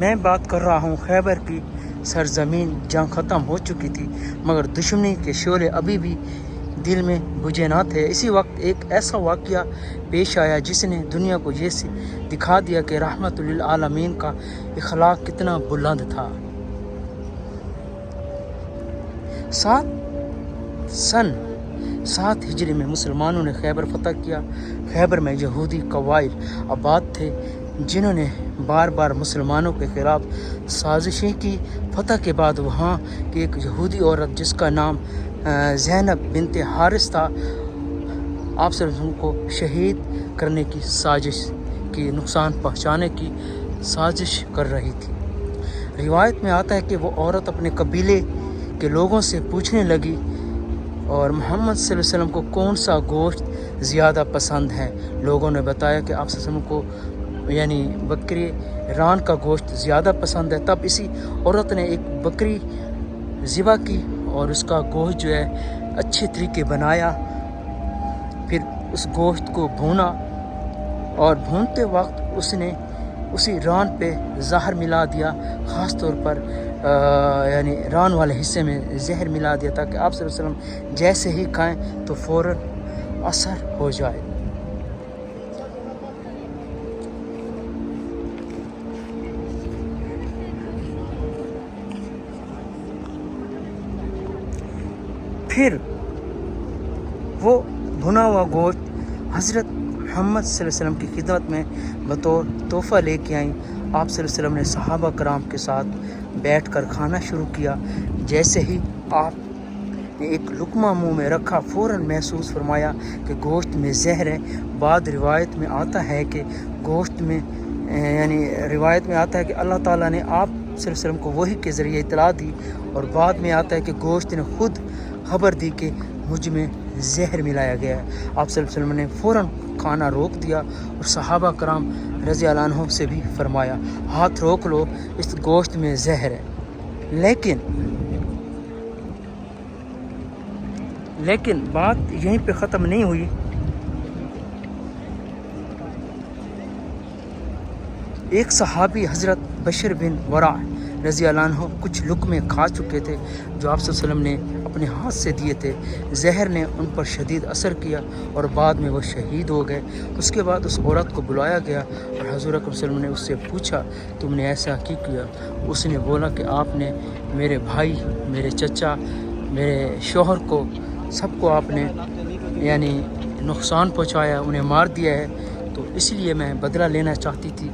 میں بات کر رہا ہوں خیبر کی سرزمین جہاں ختم ہو چکی تھی، مگر دشمنی کے شعلے ابھی بھی دل میں بجھے نہ تھے۔ اسی وقت ایک ایسا واقعہ پیش آیا جس نے دنیا کو یہ دکھا دیا کہ رحمت للعالمین کا اخلاق کتنا بلند تھا۔ سن 7 ہجری میں مسلمانوں نے خیبر فتح کیا۔ خیبر میں یہودی قبائل آباد تھے جنہوں نے بار بار مسلمانوں کے خلاف سازشیں کی۔ فتح کے بعد وہاں کی ایک یہودی عورت جس کا نام زینب بنت حارث تھا، آپ صلی اللہ علیہ وسلم کو شہید کرنے کی سازش کی، نقصان پہنچانے کی سازش کر رہی تھی۔ روایت میں آتا ہے کہ وہ عورت اپنے قبیلے کے لوگوں سے پوچھنے لگی اور محمد صلی اللہ علیہ وسلم کو کون سا گوشت زیادہ پسند ہے۔ لوگوں نے بتایا کہ آپ صلی اللہ علیہ وسلم کو یعنی بکری ران کا گوشت زیادہ پسند ہے۔ تب اسی عورت نے ایک بکری ذبح کی اور اس کا گوشت جو ہے اچھے طریقے بنایا، پھر اس گوشت کو بھونا اور بھونتے وقت اس نے اسی ران پہ زہر ملا دیا، خاص طور پر یعنی ران والے حصے میں زہر ملا دیا تاکہ آپ صلی اللہ علیہ وسلم جیسے ہی کھائیں تو فوراً اثر ہو جائے۔ پھر وہ بھنا ہوا گوشت حضرت محمد صلی اللہ علیہ وسلم کی خدمت میں بطور تحفہ لے کے آئیں۔ آپ صلی اللہ علیہ وسلم نے صحابہ کرام کے ساتھ بیٹھ کر کھانا شروع کیا۔ جیسے ہی آپ نے ایک لقمہ منہ میں رکھا، فوراً محسوس فرمایا کہ گوشت میں زہر ہے۔ بعد روایت میں آتا ہے کہ گوشت میں روایت میں آتا ہے کہ اللہ تعالیٰ نے آپ صلی اللہ علیہ وسلم کو وحی کے ذریعے اطلاع دی، اور بعد میں آتا ہے کہ گوشت نے خود خبر دی کہ مجھ میں زہر ملایا گیا ہے۔ آپ صلی اللہ علیہ وسلم نے فوراً کھانا روک دیا اور صحابہ کرام رضی اللہ عنہم سے بھی فرمایا، ہاتھ روک لو، اس گوشت میں زہر ہے۔ لیکن بات یہیں پہ ختم نہیں ہوئی۔ ایک صحابی حضرت بشر بن ورع رضی اللہ عنہ کچھ لقمے کھا چکے تھے جو آپ صلی اللہ علیہ وسلم نے اپنے ہاتھ سے دیے تھے۔ زہر نے ان پر شدید اثر کیا اور بعد میں وہ شہید ہو گئے۔ اس کے بعد اس عورت کو بلایا گیا اور حضور اکرم صلی اللہ علیہ وسلم نے اس سے پوچھا، تم نے ایسا کیوں کیا؟ اس نے بولا کہ آپ نے میرے بھائی، میرے چچا، میرے شوہر کو، سب کو آپ نے نقصان پہنچایا، انہیں مار دیا ہے، تو اس لیے میں بدلہ لینا چاہتی تھی۔